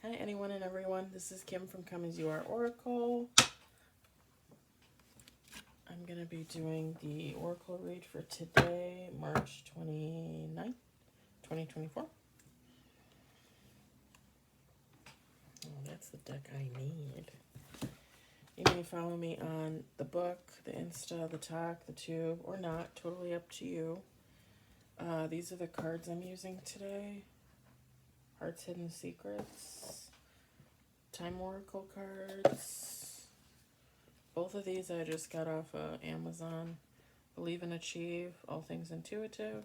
Hi anyone and everyone, this is Kim from Come As You Are Oracle. I'm going to be doing the Oracle read for today, March 29th, 2024. Oh, that's the deck I need. You may follow me on the book, the Insta, the Talk, the Tube, or not, totally up to you. These are the cards I'm using today. Heart's Hidden Secrets, Time Oracle cards. Both of these I just got off of Amazon. Believe and Achieve, All Things Intuitive.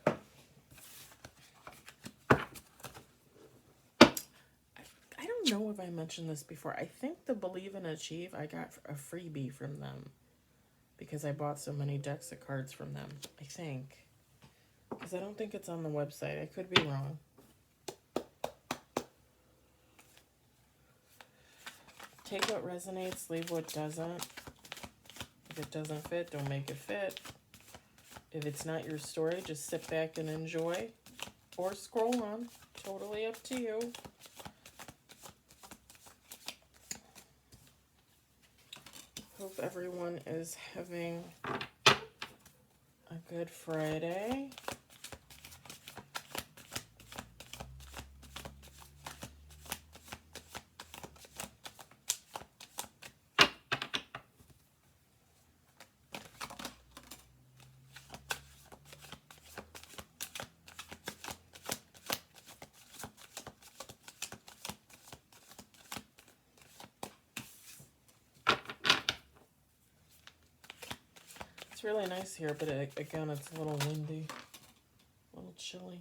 I don't know if I mentioned this before. I think the Believe and Achieve, I got a freebie from them because I bought so many decks of cards from them, I think. Because I don't think it's on the website. I could be wrong. Take what resonates, leave what doesn't. If it doesn't fit, don't make it fit. If it's not your story, just sit back and enjoy. Or scroll on. Totally up to you. Hope everyone is having a good Friday. It's really nice here, but again, it's a little windy, a little chilly.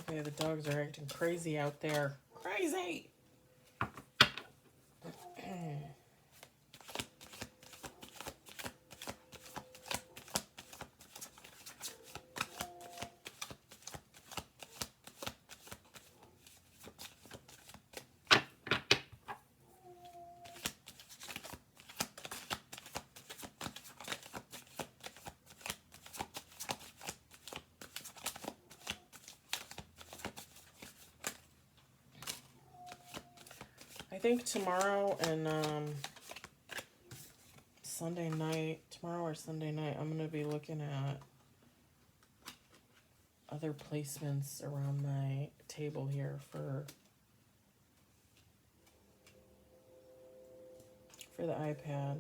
Okay, the dogs are acting crazy out there. Crazy! I think tomorrow and Sunday night, tomorrow or Sunday night, I'm going to be looking at other placements around my table here for the iPad.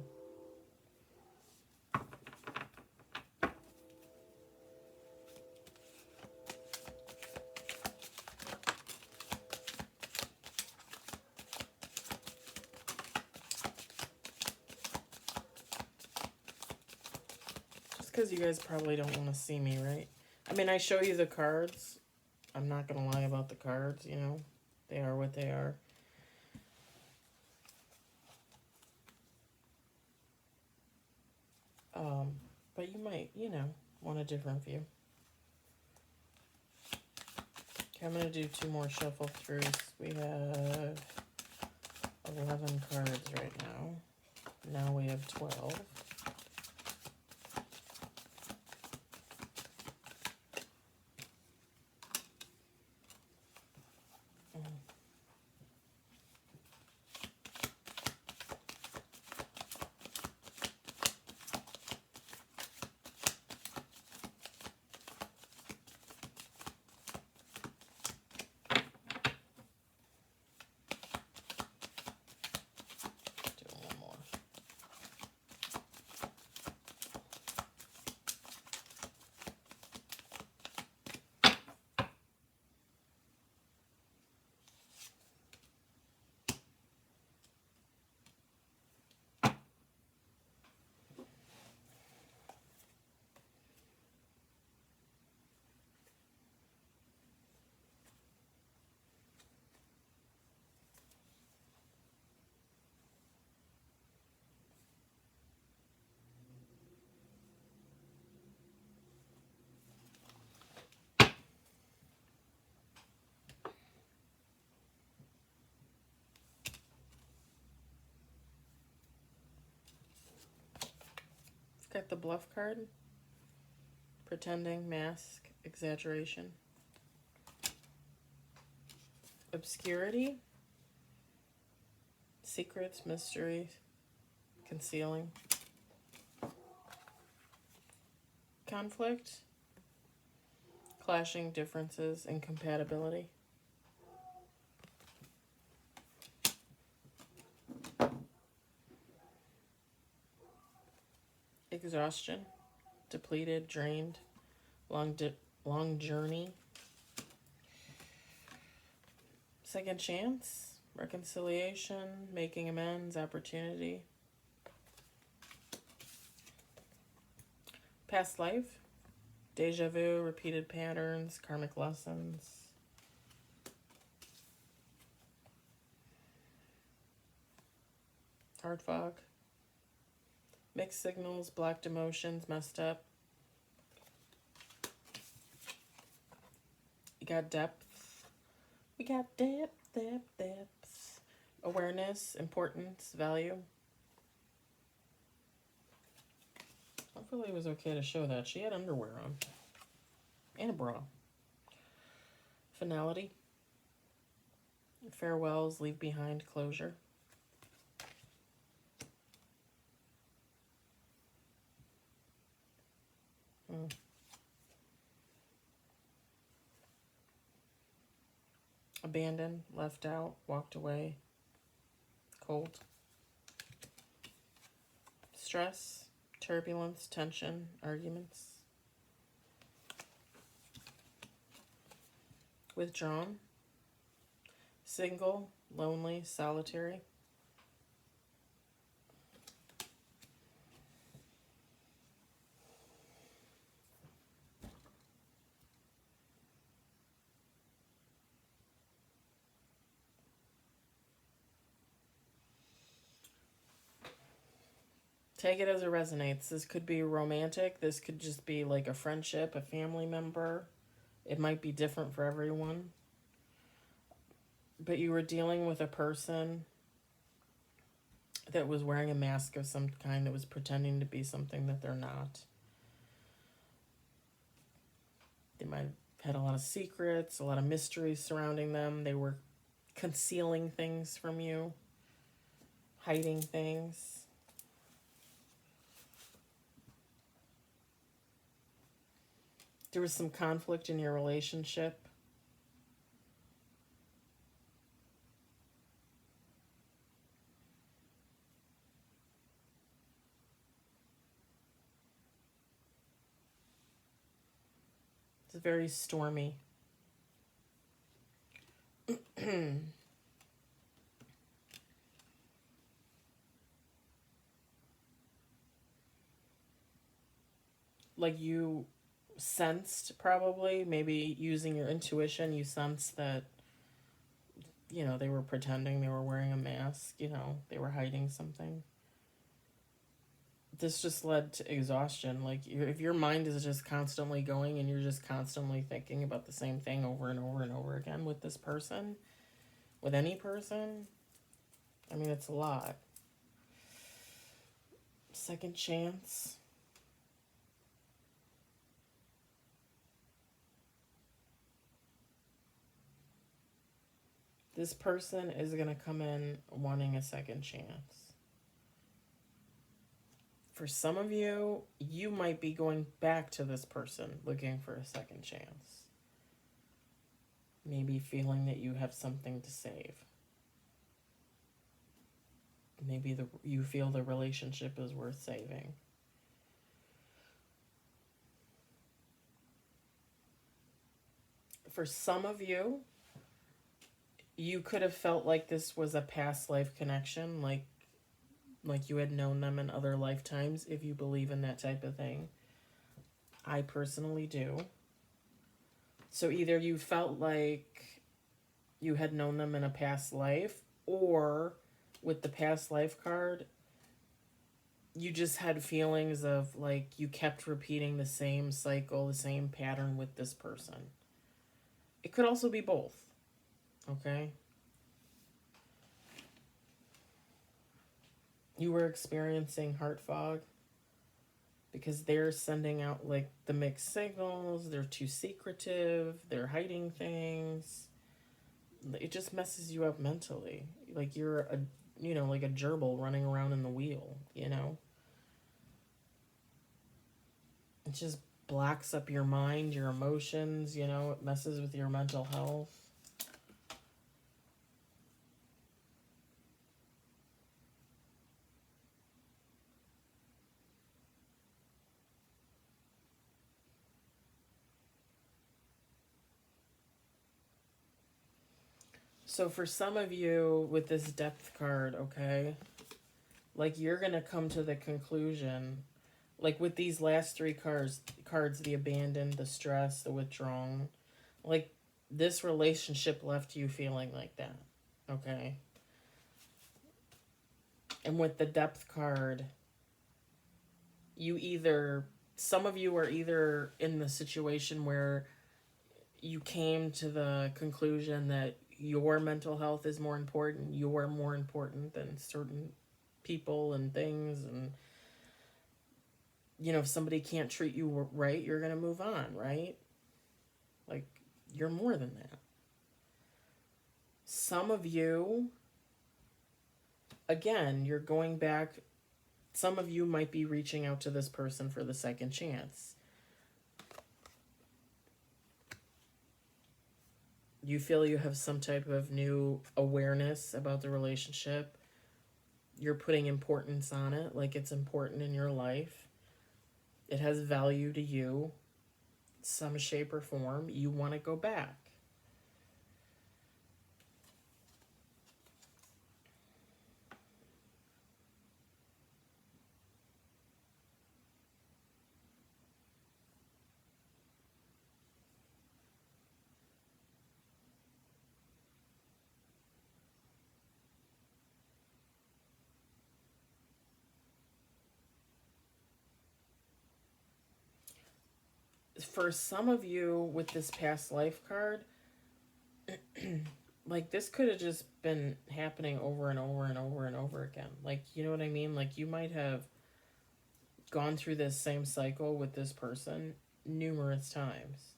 Because you guys probably don't want to see me, right? I mean, I show you the cards. I'm not going to lie about the cards, you know. They are what they are. But you might, you know, want a different view. Okay, I'm going to do 2 more shuffle throughs. We have 11 cards right now. Now we have 12. the bluff card. Pretending, mask, exaggeration. Obscurity. Secrets, mystery, concealing. Conflict. Clashing differences, incompatibility. Exhaustion. Depleted, drained, long journey. Second chance, reconciliation, making amends, opportunity. Past life, deja vu, repeated patterns, karmic lessons. Heart fog, mixed signals, blocked emotions, messed up. You got depth. We got depth. Awareness, importance, value. Hopefully it was okay to show that. She had underwear on. And a bra. Finality. Farewells, leave behind, closure. Abandoned, left out, walked away, cold. Stress, turbulence, tension, arguments. Withdrawn, single, lonely, solitary. Take it as it resonates. This could be romantic. This could just be like a friendship, a family member. It might be different for everyone. But you were dealing with a person that was wearing a mask of some kind, that was pretending to be something that they're not. They might have had a lot of secrets, a lot of mysteries surrounding them. They were concealing things from you, hiding things. There was some conflict in your relationship. It's very stormy. Like you sensed, probably, maybe using your intuition, you sensed that, you know, they were pretending, they were wearing a mask, you know, they were hiding something. This just led to exhaustion. Like, if your mind is just constantly going and you're just constantly thinking about the same thing over and over and over again with this person, with any person, I mean, it's a lot. Second chance. This person is going to come in wanting a second chance. For some of you, you might be going back to this person looking for a second chance. Maybe feeling that you have something to save. Maybe you feel the relationship is worth saving. For some of you, you could have felt like this was a past life connection, like you had known them in other lifetimes, if you believe in that type of thing. I personally do. So either you felt like you had known them in a past life, or with the past life card, you just had feelings of like you kept repeating the same cycle, the same pattern with this person. It could also be both. Okay? You were experiencing heart fog. because they're sending out like the mixed signals. They're too secretive. They're hiding things. It just messes you up mentally. Like you're a, like a gerbil running around in the wheel, It just blocks up your mind, your emotions, it messes with your mental health. So for some of you with this depth card, okay, like you're going to come to the conclusion, like with these last three cards, the abandoned, the stress, the withdrawn, like this relationship left you feeling like that, okay? And with the depth card, some of you are either in the situation where you came to the conclusion that your mental health is more important, you're more important than certain people and things, and if somebody can't treat you right, you're going to move on, right? Like, you're more than that. Some of you, again, you're going back. Some of you might be reaching out to this person for the second chance. You feel you have some type of new awareness about the relationship. You're putting importance on it, like it's important in your life. It has value to you, some shape or form. You want to go back. For some of you with this past life card, like this could have just been happening over and over and over and over again. Like, you know what I mean? Like you might have gone through this same cycle with this person numerous times.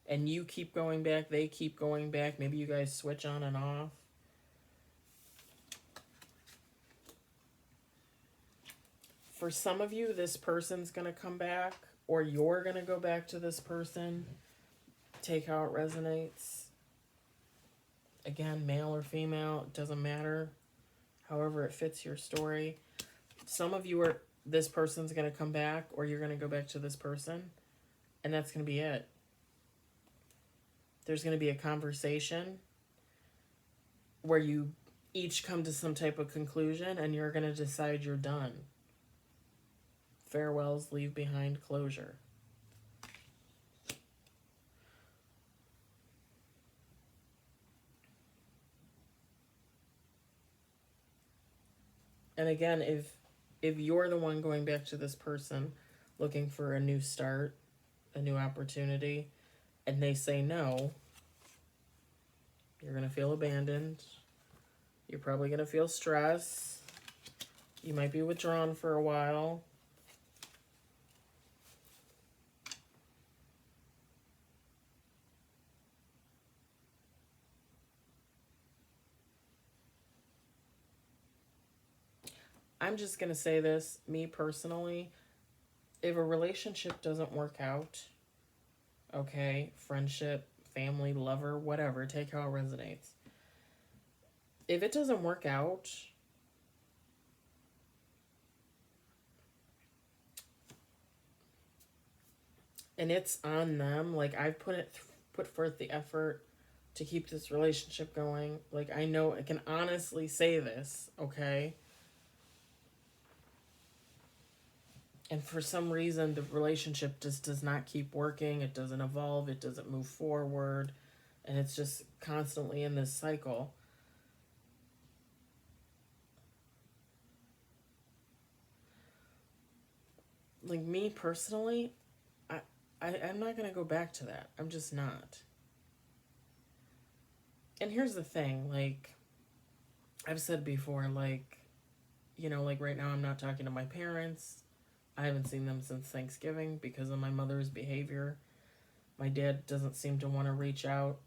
And you keep going back, they keep going back. Maybe you guys switch on and off. For some of you, this person's going to come back, or you're going to go back to this person. Take how it resonates. Again, male or female, it doesn't matter. However it fits your story. Some of you are, this person's going to come back, or you're going to go back to this person, and that's going to be it. There's going to be a conversation where you each come to some type of conclusion, and you're going to decide you're done. Farewells leave behind closure. And again, if you're the one going back to this person looking for a new start, a new opportunity, and they say no, you're going to feel abandoned. You're probably going to feel stress. You might be withdrawn for a while. I'm just going to say this, me personally, if a relationship doesn't work out, okay, friendship, family, lover, whatever, take how it resonates. If it doesn't work out, and it's on them, like I've put forth the effort to keep this relationship going. Like I know I can honestly say this, okay? And for some reason, the relationship just does not keep working. It doesn't evolve. It doesn't move forward. And it's just constantly in this cycle. Like me personally, I'm not going to go back to that. I'm just not. And here's the thing. Like, I've said before, like, like right now I'm not talking to my parents. I haven't seen them since Thanksgiving because of my mother's behavior. My dad doesn't seem to want to reach out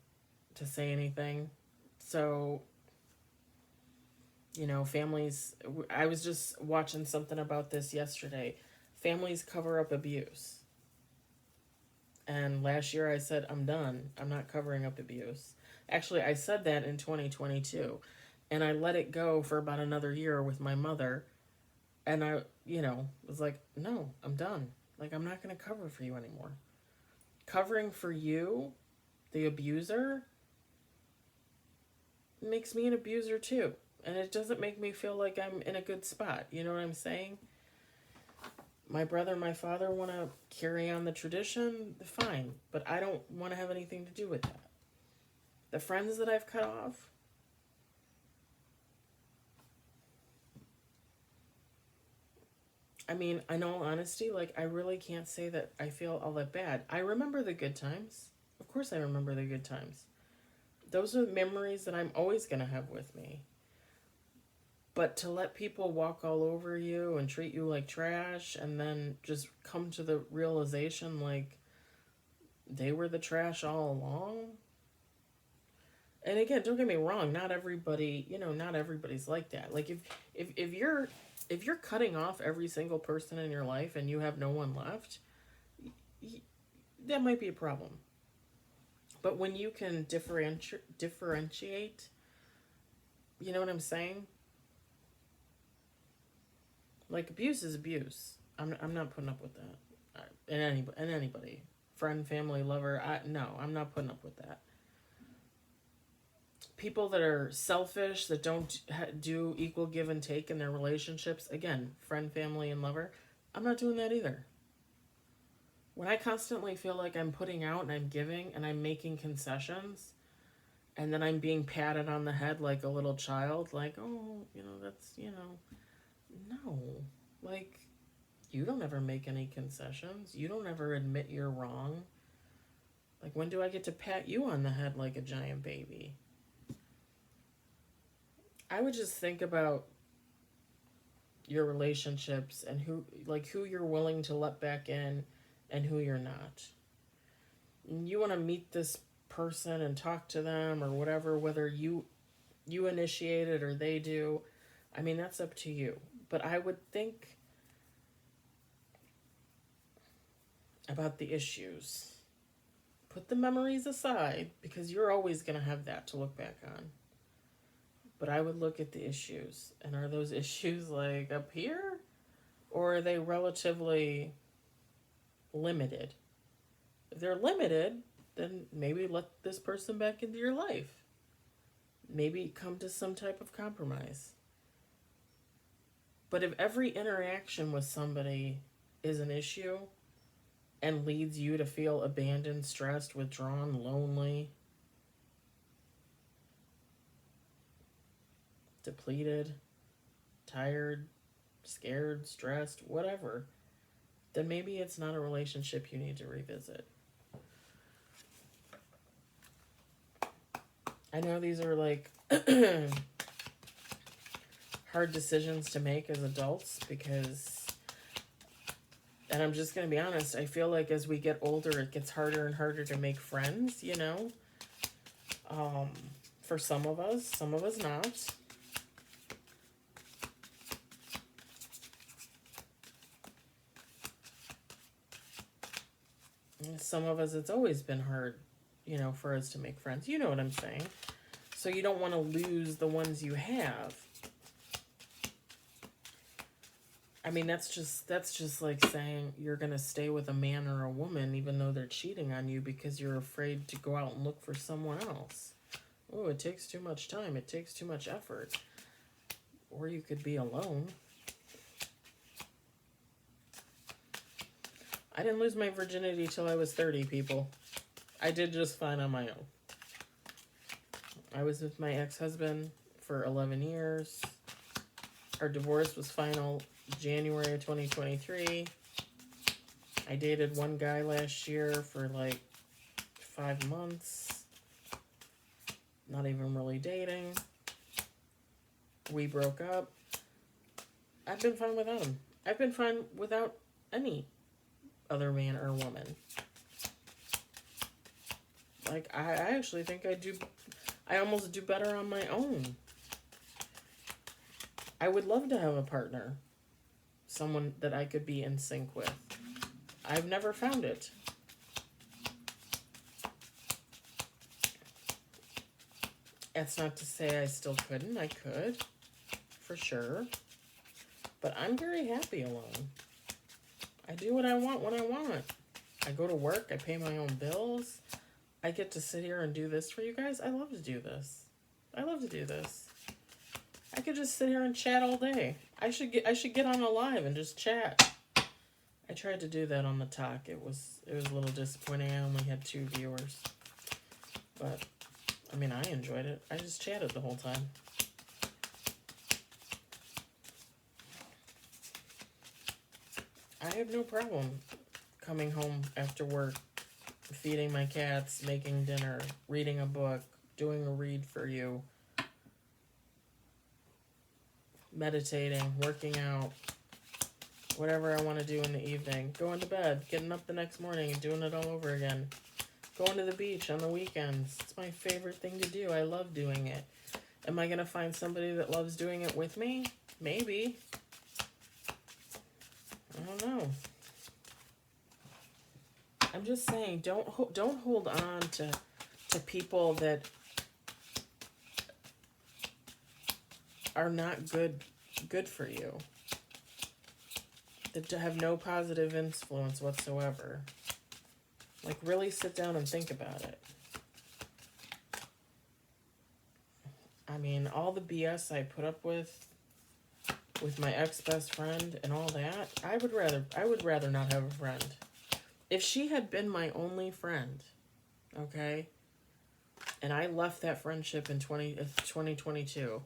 to say anything. So, families, I was just watching something about this yesterday. Families cover up abuse. And last year I said, I'm done. I'm not covering up abuse. Actually, I said that in 2022. And I let it go for about another year with my mother. And I, was like, no, I'm done. Like, I'm not going to cover for you anymore. Covering for you, the abuser, makes me an abuser too. And it doesn't make me feel like I'm in a good spot. You know what I'm saying? My brother and my father want to carry on the tradition, fine. But I don't want to have anything to do with that. The friends that I've cut off, I mean, in all honesty, like, I really can't say that I feel all that bad. I remember the good times. Of course I remember the good times. Those are memories that I'm always going to have with me. But to let people walk all over you and treat you like trash and then just come to the realization like they were the trash all along. And again, don't get me wrong, not everybody, not everybody's like that. Like if you're cutting off every single person in your life and you have no one left, that might be a problem. But when you can differentiate, you know what I'm saying? Like, abuse is abuse. I'm not putting up with that. And anybody, friend, family, lover, no, I'm not putting up with that. People that are selfish, that don't do equal give and take in their relationships, again, friend, family, and lover, I'm not doing that either. When I constantly feel like I'm putting out and I'm giving and I'm making concessions, and then I'm being patted on the head like a little child, like, oh, that's, no. Like, you don't ever make any concessions. You don't ever admit you're wrong. Like, when do I get to pat you on the head like a giant baby? I would just think about your relationships and who you're willing to let back in and who you're not. And you want to meet this person and talk to them or whatever, whether you initiate it or they do. I mean, that's up to you. But I would think about the issues. Put the memories aside because you're always going to have that to look back on. But I would look at the issues. And are those issues like up here? Or are they relatively limited? If they're limited, then maybe let this person back into your life. Maybe come to some type of compromise. But if every interaction with somebody is an issue and leads you to feel abandoned, stressed, withdrawn, lonely, depleted, tired, scared, stressed, whatever, then maybe it's not a relationship you need to revisit. I know these are like hard decisions to make as adults because, and I'm just going to be honest, I feel like as we get older, it gets harder and harder to make friends, for some of us not. Some of us, it's always been hard, for us to make friends. You know what I'm saying? So you don't want to lose the ones you have. I mean, that's just like saying you're going to stay with a man or a woman even though they're cheating on you because you're afraid to go out and look for someone else. Oh, it takes too much time. It takes too much effort. Or you could be alone. I didn't lose my virginity till I was 30, people. I did just fine on my own. I was with my ex-husband for 11 years. Our divorce was final January of 2023. I dated one guy last year for like 5 months. Not even really dating. We broke up. I've been fine without him. I've been fine without any other man or woman. Like, I actually think I almost do better on my own. I would love to have a partner. Someone that I could be in sync with. I've never found it. That's not to say I still couldn't. I could, for sure. But I'm very happy alone. I do what I want when I want. I go to work. I pay my own bills. I get to sit here and do this for you guys. I love to do this. I love to do this. I could just sit here and chat all day. I should get on a live and just chat. I tried to do that on the talk. It was a little disappointing. I only had 2 viewers. But I mean, I enjoyed it. I just chatted the whole time. I have no problem coming home after work, feeding my cats, making dinner, reading a book, doing a read for you, meditating, working out, whatever I want to do in the evening, going to bed, getting up the next morning and doing it all over again. Going to the beach on the weekends. It's my favorite thing to do. I love doing it. Am I going to find somebody that loves doing it with me? Maybe. I don't know. I'm just saying, don't hold on to people that are not good for you. That have no positive influence whatsoever. Like, really sit down and think about it. I mean, all the BS I put up with my ex-best friend and all that, I would rather not have a friend. If she had been my only friend, okay, and I left that friendship in 2022.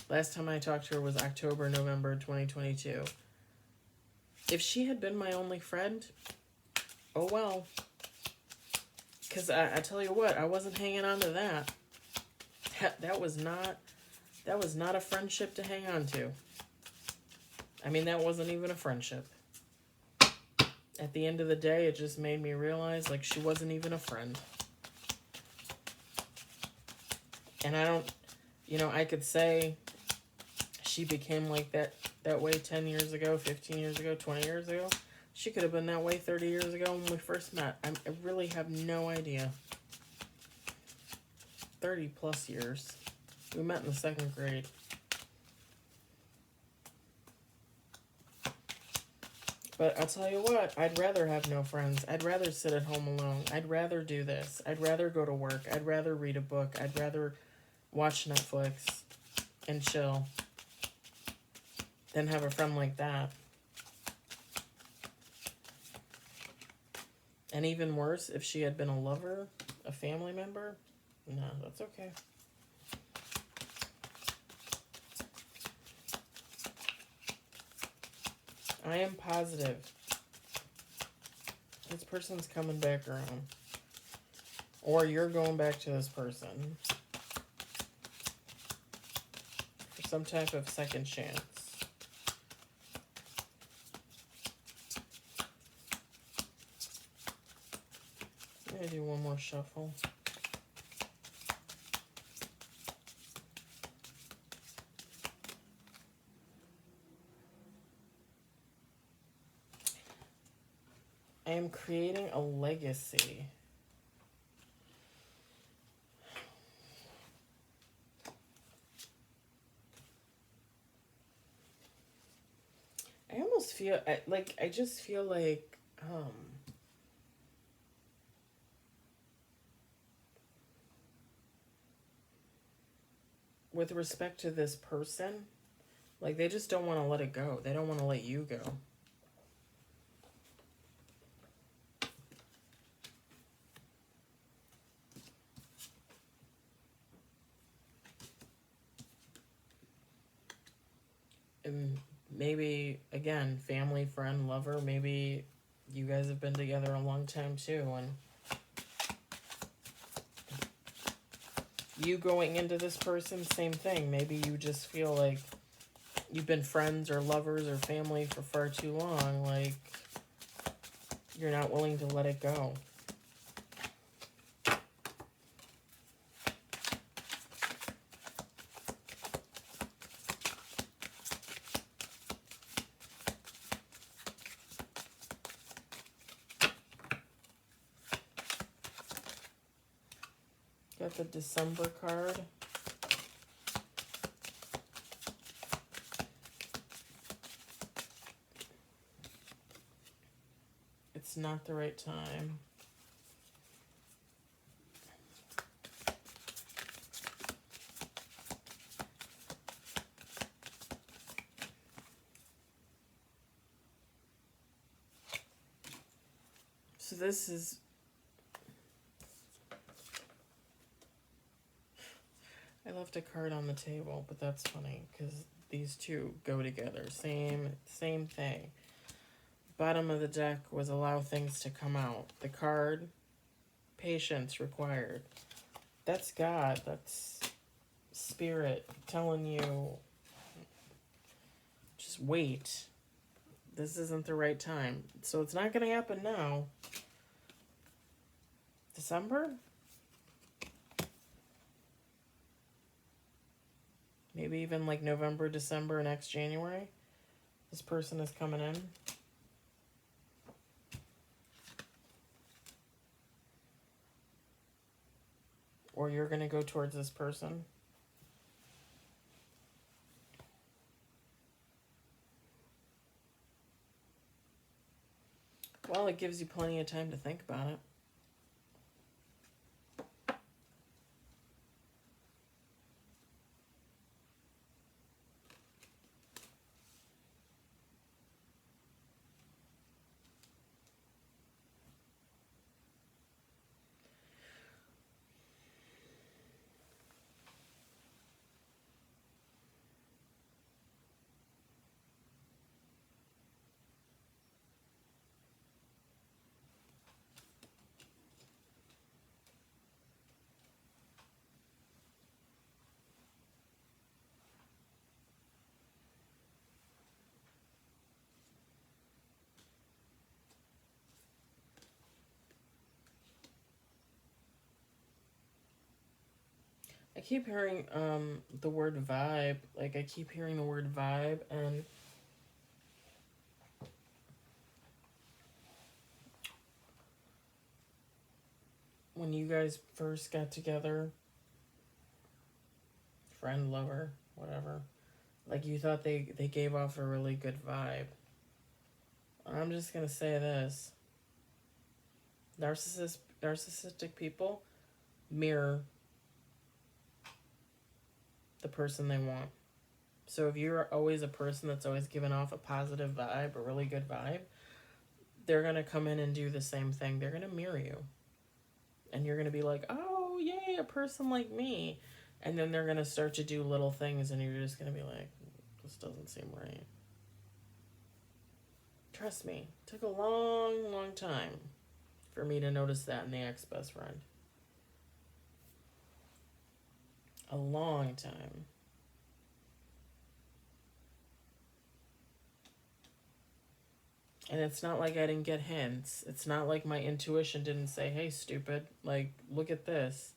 Last time I talked to her was October, November 2022. If she had been my only friend, oh well. Because I tell you what, I wasn't hanging on to that. That was not a friendship to hang on to. I mean, that wasn't even a friendship. At the end of the day, it just made me realize, like, she wasn't even a friend. And I don't, I could say she became like that way 10 years ago, 15 years ago, 20 years ago. She could have been that way 30 years ago when we first met. I really have no idea. 30 plus years. We met in the 2nd grade. But I'll tell you what, I'd rather have no friends. I'd rather sit at home alone. I'd rather do this. I'd rather go to work. I'd rather read a book. I'd rather watch Netflix and chill than have a friend like that. And even worse, if she had been a lover, a family member, no, that's okay. I am positive this person's coming back around. Or you're going back to this person for some type of second chance. I'm going to do one more shuffle. I am creating a legacy. I almost feel I just feel like with respect to this person, like, they just don't want to let it go. They don't want to let you go. And maybe, again, family, friend, lover, maybe you guys have been together a long time too, and you going into this person, same thing. Maybe you just feel like you've been friends or lovers or family for far too long, like, you're not willing to let it go. Got the December card. It's not the right time. So this is, I left a card on the table, but that's funny because these two go together. Same thing. Bottom of the deck was allow things to come out. The card, patience required. That's God. That's Spirit telling you, just wait. This isn't the right time. So it's not going to happen now. December? Maybe even like November, December, next January. This person is coming in. Or you're going to go towards this person. Well, it gives you plenty of time to think about it. I keep hearing the word vibe. Like, I keep hearing the word vibe, and when you guys first got together, friend, lover, whatever, like, you thought they gave off a really good vibe. I'm just gonna say this. Narcissistic people mirror the person they want. So if you're always a person that's always giving off a positive vibe, a really good vibe, they're going to come in and do the same thing. They're going to mirror you. And you're going to be like, oh, yay, a person like me. And then they're going to start to do little things, and you're just going to be like, this doesn't seem right. Trust me, it took a long, long time for me to notice that in the ex-best friend. A long time. And it's not like I didn't get hints. It's not like my intuition didn't say, hey, stupid, like, look at this.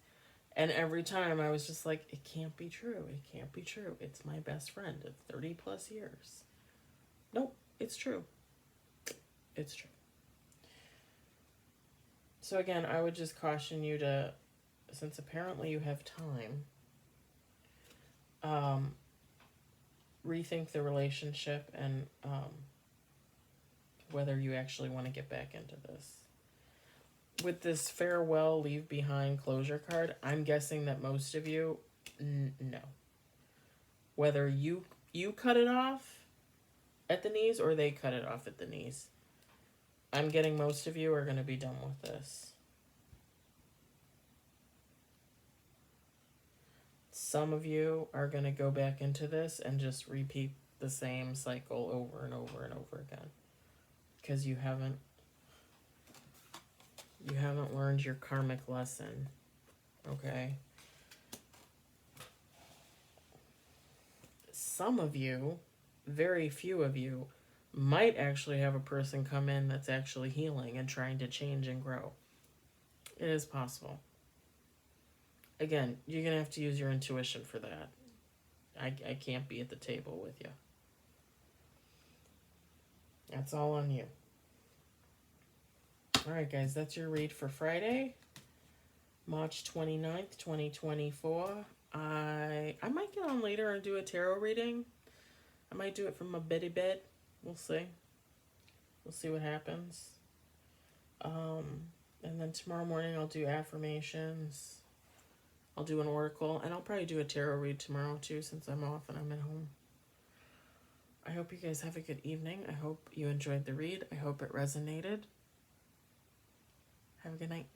And every time I was just like, it can't be true. It can't be true. It's my best friend of 30 plus years. Nope, it's true. It's true. So again, I would just caution you to, since apparently you have time, rethink the relationship and whether you actually want to get back into this. With this farewell, leave behind, closure card, I'm guessing that most of you, no. Whether you cut it off at the knees or they cut it off at the knees, I'm getting most of you are going to be done with this. Some of you are going to go back into this and just repeat the same cycle over and over and over again. Because you haven't learned your karmic lesson. Okay? Some of you very few of you might actually have a person come in that's actually healing and trying to change and grow. It is possible. Again, you're going to have to use your intuition for that. I can't be at the table with you. That's all on you. Alright guys, that's your read for Friday, March 29th, 2024. I might get on later and do a tarot reading. I might do it from my beddy bed. We'll see. We'll see what happens. And then tomorrow morning I'll do affirmations. I'll do an oracle. And I'll probably do a tarot read tomorrow too, since I'm off and I'm at home. I hope you guys have a good evening. I hope you enjoyed the read. I hope it resonated. Have a good night.